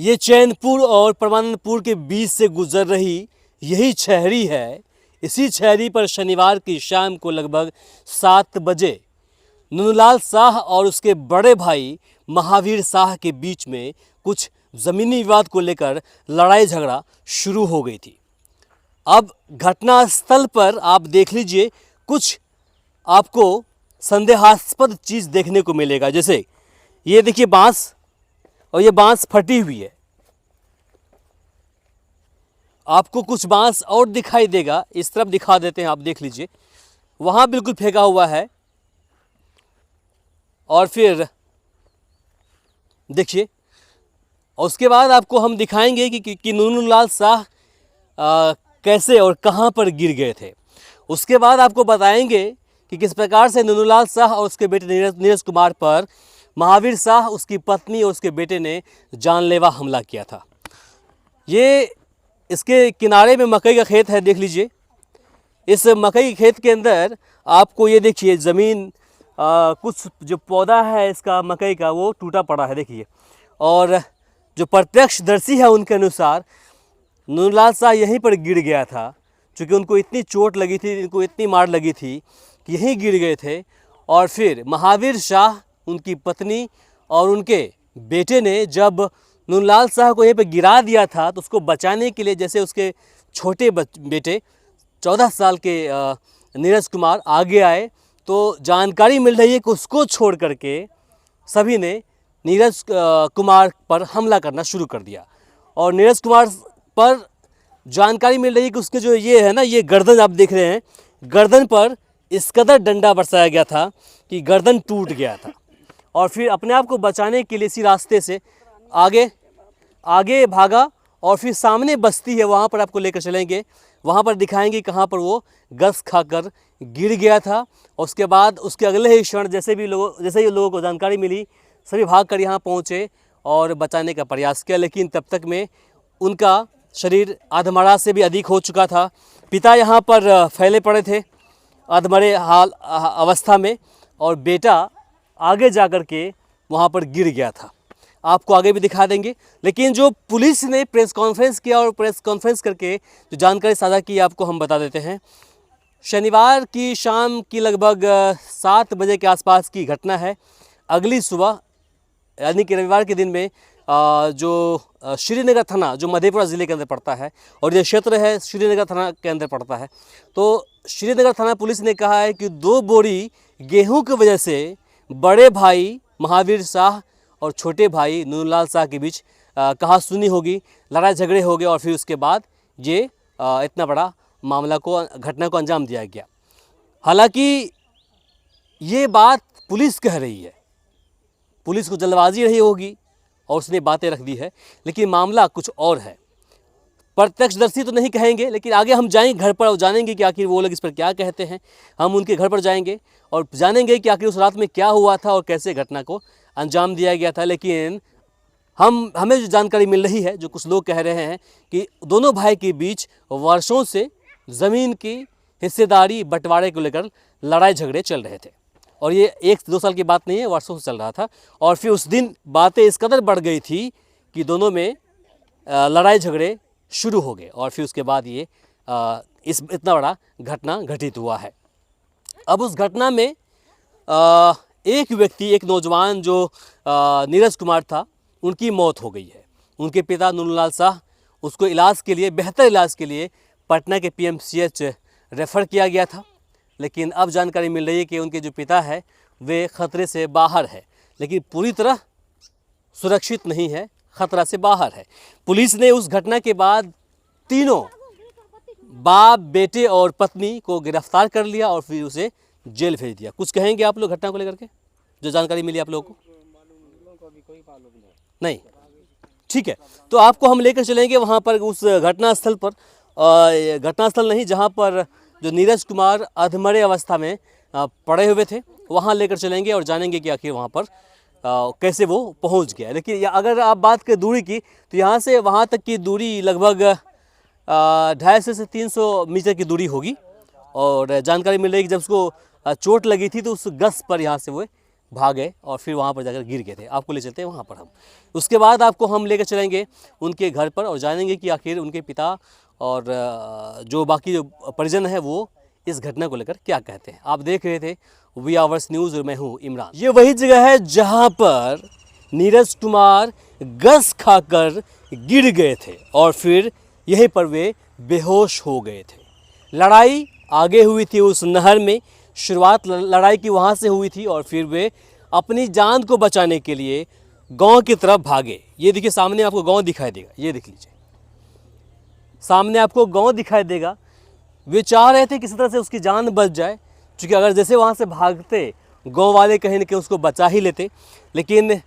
ये चैनपुर और परमानंदपुर के बीच से गुजर रही यही छहरी है। इसी छहरी पर शनिवार की शाम को लगभग 7 बजे नूनुलाल शाह और उसके बड़े भाई महावीर शाह के बीच में कुछ ज़मीनी विवाद को लेकर लड़ाई झगड़ा शुरू हो गई थी। अब घटनास्थल पर आप देख लीजिए, कुछ आपको संदेहास्पद चीज़ देखने को मिलेगा। जैसे ये देखिए बांस, और ये बांस फटी हुई है। आपको कुछ बांस और दिखाई देगा, इस तरफ दिखा देते हैं, आप देख लीजिए, वहाँ बिल्कुल फेंका हुआ है। और फिर देखिए, और उसके बाद आपको हम दिखाएंगे कि नूनुलाल शाह कैसे और कहाँ पर गिर गए थे। उसके बाद आपको बताएंगे कि किस प्रकार से नूनुलाल शाह और उसके बेटे नीरज कुमार पर महावीर शाह, उसकी पत्नी और उसके बेटे ने जानलेवा हमला किया था। ये इसके किनारे में मकई का खेत है, देख लीजिए। इस मकई खेत के अंदर आपको ये देखिए ज़मीन, कुछ जो पौधा है इसका मकई का वो टूटा पड़ा है, देखिए। और जो प्रत्यक्षदर्शी है उनके अनुसार नूनुलाल शाह यहीं पर गिर गया था, क्योंकि उनको इतनी चोट लगी थी, इनको इतनी मार लगी थी कि यहीं गिर गए थे। और फिर महावीर शाह, उनकी पत्नी और उनके बेटे ने जब नूनुलाल शाह को यहीं पर गिरा दिया था, तो उसको बचाने के लिए, जैसे उसके छोटे बेटे 14 साल के नीरज कुमार आगे आए, तो जानकारी मिल रही है कि उसको छोड़ करके सभी ने नीरज कुमार पर हमला करना शुरू कर दिया। और नीरज कुमार पर जानकारी मिल रही है कि उसके जो ये है ना, ये गर्दन आप देख रहे हैं, गर्दन पर इस कदर डंडा बरसाया गया था कि गर्दन टूट गया था। और फिर अपने आप को बचाने के लिए इसी रास्ते से आगे भागा। और फिर सामने बस्ती है, वहाँ पर आपको लेकर चलेंगे, वहाँ पर दिखाएंगे कहाँ पर वो गस खाकर गिर गया था। और उसके बाद उसके अगले ही क्षण जैसे ही लोगों को जानकारी मिली, सभी भाग कर यहाँ पहुँचे और बचाने का प्रयास किया। लेकिन तब तक में उनका शरीर अधमरा से भी अधिक हो चुका था। पिता यहाँ पर फैले पड़े थे अधमरे हाल अवस्था में, और बेटा आगे जा कर के वहाँ पर गिर गया था। आपको आगे भी दिखा देंगे। लेकिन जो पुलिस ने प्रेस कॉन्फ्रेंस किया और प्रेस कॉन्फ्रेंस करके जो जानकारी साझा की, आपको हम बता देते हैं। शनिवार की शाम की लगभग 7 बजे के आसपास की घटना है। अगली सुबह यानी कि रविवार के दिन में जो श्रीनगर थाना, जो मधेपुरा ज़िले के अंदर पड़ता है, और ये क्षेत्र है श्रीनगर थाना के अंदर पड़ता है, तो श्रीनगर थाना पुलिस ने कहा है कि 2 बोरी गेहूं की वजह से बड़े भाई महावीर शाह और छोटे भाई नूनुलाल शाह के बीच कहा सुनी होगी, लड़ाई झगड़े हो गए, और फिर उसके बाद ये इतना बड़ा घटना को अंजाम दिया गया। हालांकि ये बात पुलिस कह रही है, पुलिस को जल्दबाजी रही होगी और उसने बातें रख दी है, लेकिन मामला कुछ और है। प्रत्यक्षदर्शी तो नहीं कहेंगे, लेकिन आगे हम जाएंगे घर पर और जानेंगे कि आखिर वो लोग इस पर क्या कहते हैं। हम उनके घर पर जाएंगे और जानेंगे कि आखिर उस रात में क्या हुआ था और कैसे घटना को अंजाम दिया गया था। लेकिन हमें जो जानकारी मिल रही है, जो कुछ लोग कह रहे हैं कि दोनों भाई के बीच वर्षों से ज़मीन की हिस्सेदारी बंटवारे को लेकर लड़ाई झगड़े चल रहे थे, और ये 1-2 साल की बात नहीं है, वर्षों से चल रहा था। और फिर उस दिन बातें इस कदर बढ़ गई थी कि दोनों में लड़ाई झगड़े शुरू हो गए, और फिर उसके बाद ये इतना बड़ा घटना घटित हुआ है। अब उस घटना में एक व्यक्ति, एक नौजवान जो नीरज कुमार था, उनकी मौत हो गई है। उनके पिता नूनुलाल शाह, उसको इलाज के लिए, बेहतर इलाज के लिए पटना के PMCH रेफ़र किया गया था। लेकिन अब जानकारी मिल रही है कि उनके जो पिता है वे ख़तरे से बाहर है, लेकिन पूरी तरह सुरक्षित नहीं है, ख़तरा से बाहर है। पुलिस ने उस घटना के बाद तीनों बाप, बेटे और पत्नी को गिरफ्तार कर लिया और फिर उसे जेल भेज दिया। कुछ कहेंगे आप लोग घटना को लेकर के, जो जानकारी मिली आप लोगों को? नहीं, ठीक है, तो आपको हम लेकर चलेंगे वहाँ पर, उस घटनास्थल पर। घटनास्थल नहीं, जहाँ पर जो नीरज कुमार अधमरे अवस्था में पड़े हुए थे, वहाँ लेकर चलेंगे और जानेंगे कि आखिर वहाँ पर कैसे वो पहुँच गया। लेकिन अगर आप बात करें दूरी की, तो यहाँ से वहाँ तक की दूरी लगभग 250 से 300 मीटर की दूरी होगी। और जानकारी मिल रही है कि जब उसको चोट लगी थी तो उस गस पर यहाँ से वो भागे और फिर वहाँ पर जाकर गिर गए थे। आपको ले चलते हैं वहाँ पर हम। उसके बाद आपको हम लेकर चलेंगे उनके घर पर और जानेंगे कि आखिर उनके पिता और जो बाकी जो परिजन है वो इस घटना को लेकर क्या कहते हैं। आप देख रहे थे वी आवर्स न्यूज़ और मैं हूँ इमरान। ये वही जगह है जहाँ पर नीरज कुमार गस खाकर गिर गए थे और फिर यहीं पर वे बेहोश हो गए थे। लड़ाई आगे हुई थी उस नहर में, शुरुआत लड़ाई की वहाँ से हुई थी और फिर वे अपनी जान को बचाने के लिए गांव की तरफ भागे। ये देखिए सामने आपको गांव दिखाई देगा, ये देख लीजिए सामने आपको गांव दिखाई देगा। वे चाह रहे थे किसी तरह से उसकी जान बच जाए, क्योंकि अगर जैसे वहाँ से भागते गांव वाले कहीं न कहीं उसको बचा ही लेते, लेकिन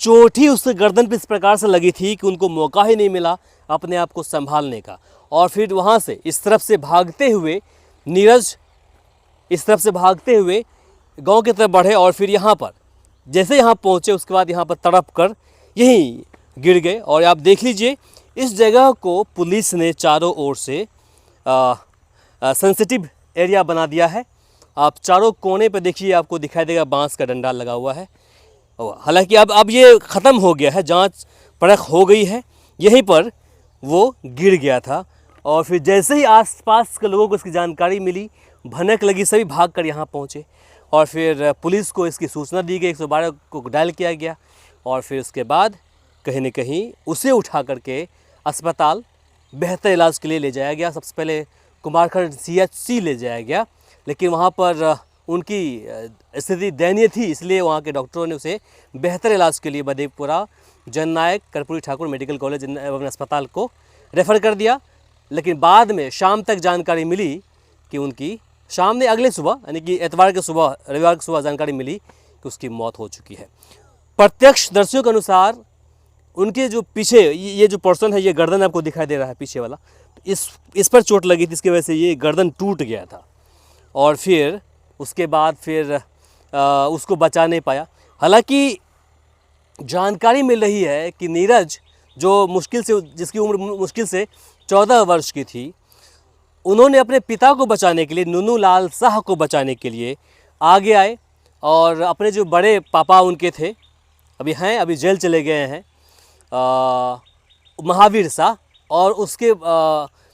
चोट ही उसके गर्दन पर इस प्रकार से लगी थी कि उनको मौका ही नहीं मिला अपने आप को संभालने का। और फिर वहाँ से इस तरफ से भागते हुए नीरज इस तरफ से भागते हुए गांव की तरफ बढ़े और फिर यहाँ पर जैसे यहाँ पहुँचे उसके बाद यहाँ पर तड़प कर यहीं गिर गए। और आप देख लीजिए इस जगह को पुलिस ने चारों ओर से सेंसिटिव एरिया बना दिया है। आप चारों कोने पर देखिए, आपको दिखाई देगा बांस का डंडा लगा हुआ है। हालांकि अब ये ख़त्म हो गया है, जांच परख हो गई है। यहीं पर वो गिर गया था और फिर जैसे ही आसपास के लोगों को इसकी जानकारी मिली, भनक लगी, सभी भागकर यहाँ पहुँचे और फिर पुलिस को इसकी सूचना दी गई, 112 को डायल किया गया और फिर उसके बाद कहीं न कहीं उसे उठा करके अस्पताल बेहतर इलाज के लिए ले जाया गया। सबसे पहले कुमारखंड CHC ले जाया गया, लेकिन वहाँ पर उनकी स्थिति दयनीय थी, इसलिए वहाँ के डॉक्टरों ने उसे बेहतर इलाज के लिए मधेपुरा जननायक कर्पूरी ठाकुर मेडिकल कॉलेज एवं अस्पताल को रेफ़र कर दिया। लेकिन बाद में शाम तक जानकारी मिली कि उनकी शाम ने अगले सुबह यानी कि एतवार के सुबह, रविवार की सुबह जानकारी मिली कि उसकी मौत हो चुकी है। प्रत्यक्षदर्शियों के अनुसार उनके जो पीछे ये जो पर्सन है, ये गर्दन आपको दिखाई दे रहा है पीछे वाला, तो इस पर चोट लगी थी, इसकी वजह से ये गर्दन टूट गया था और फिर उसके बाद फिर उसको बचा नहीं पाया। हालांकि जानकारी मिल रही है कि नीरज जो जिसकी उम्र मुश्किल से 14 वर्ष की थी, उन्होंने अपने पिता को बचाने के लिए, नुनू लाल शाह को बचाने के लिए आगे आए और अपने जो बड़े पापा उनके थे, अभी जेल चले गए हैं, महावीर शाह, और उसके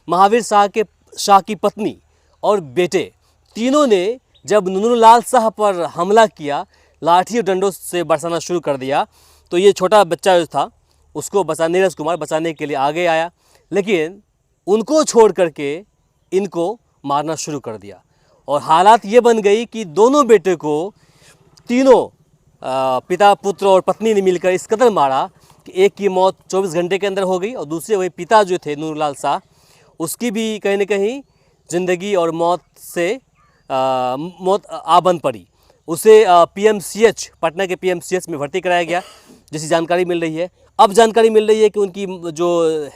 महावीर शाह की पत्नी और बेटे, तीनों ने जब नुनू लाल शाह पर हमला किया, लाठी और डंडों से बरसाना शुरू कर दिया, तो ये छोटा बच्चा जो था उसको नीरज कुमार बचाने के लिए आगे आया, लेकिन उनको छोड़ करके इनको मारना शुरू कर दिया। और हालात ये बन गई कि दोनों बेटे को तीनों पिता, पुत्र और पत्नी ने मिलकर इस कदर मारा कि एक की मौत 24 घंटे के अंदर हो गई और दूसरे वही पिता जो थे नूरलाल शाह, उसकी भी कहीं न कहीं ज़िंदगी और मौत से मौत आ बन पड़ी। उसे PMCH, पटना के PMCH में भर्ती कराया गया, जैसी जानकारी मिल रही है। अब जानकारी मिल रही है कि उनकी जो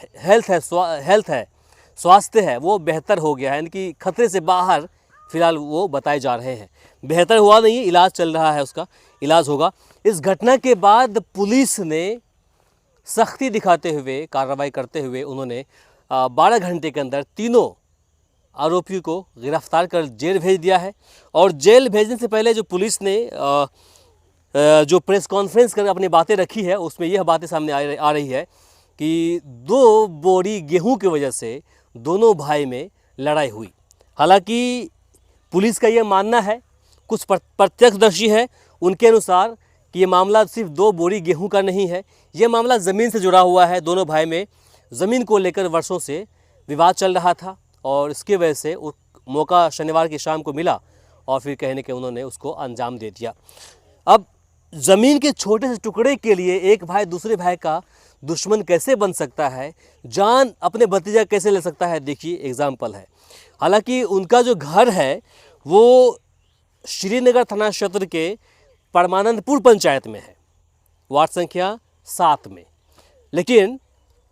स्वास्थ्य है वो बेहतर हो गया है, यानी कि खतरे से बाहर फिलहाल वो बताए जा रहे हैं। बेहतर हुआ नहीं, इलाज चल रहा है, उसका इलाज होगा। इस घटना के बाद पुलिस ने सख्ती दिखाते हुए, कार्रवाई करते हुए, उन्होंने 12 घंटे के अंदर तीनों आरोपियों को गिरफ्तार कर जेल भेज दिया है। और जेल भेजने से पहले जो पुलिस ने जो प्रेस कॉन्फ्रेंस कर अपनी बातें रखी है, उसमें यह बातें सामने आ रही है कि 2 बोरी गेहूं की वजह से दोनों भाई में लड़ाई हुई। हालांकि पुलिस का यह मानना है, कुछ प्रत्यक्षदर्शी है उनके अनुसार, कि ये मामला सिर्फ 2 बोरी गेहूं का नहीं है, ये मामला ज़मीन से जुड़ा हुआ है। दोनों भाई में ज़मीन को लेकर वर्षों से विवाद चल रहा था और इसकी वजह से मौका शनिवार की शाम को मिला और फिर कहने के उन्होंने उसको अंजाम दे दिया। अब ज़मीन के छोटे से टुकड़े के लिए एक भाई दूसरे भाई का दुश्मन कैसे बन सकता है, जान अपने भतीजा कैसे ले सकता है, देखिए एग्जाम्पल है। हालांकि उनका जो घर है वो श्रीनगर थाना क्षेत्र के परमानंदपुर पंचायत में है, वार्ड संख्या 7 में, लेकिन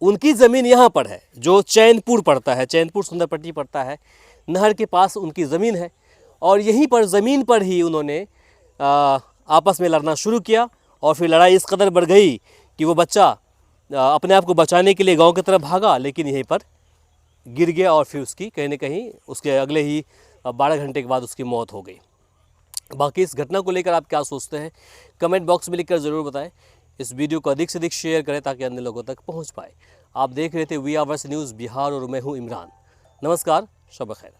उनकी ज़मीन यहाँ पर है जो चैनपुर पड़ता है, चैनपुर सुंदरपट्टी पड़ता है, नहर के पास उनकी ज़मीन है। और यहीं पर ज़मीन पर ही उन्होंने आपस में लड़ना शुरू किया और फिर लड़ाई इस कदर बढ़ गई कि वो बच्चा अपने आप को बचाने के लिए गांव की तरफ भागा, लेकिन यहीं पर गिर गया और फिर उसकी कहीं न कहीं उसके अगले ही 12 घंटे के बाद उसकी मौत हो गई। बाकी इस घटना को लेकर आप क्या सोचते हैं कमेंट बॉक्स में लिखकर ज़रूर बताएं। इस वीडियो को अधिक से अधिक शेयर करें ताकि अन्य लोगों तक पहुंच पाए। आप देख रहे थे वी आवर्स न्यूज़ बिहार और मैं हूं इमरान। नमस्कार, शब खैर।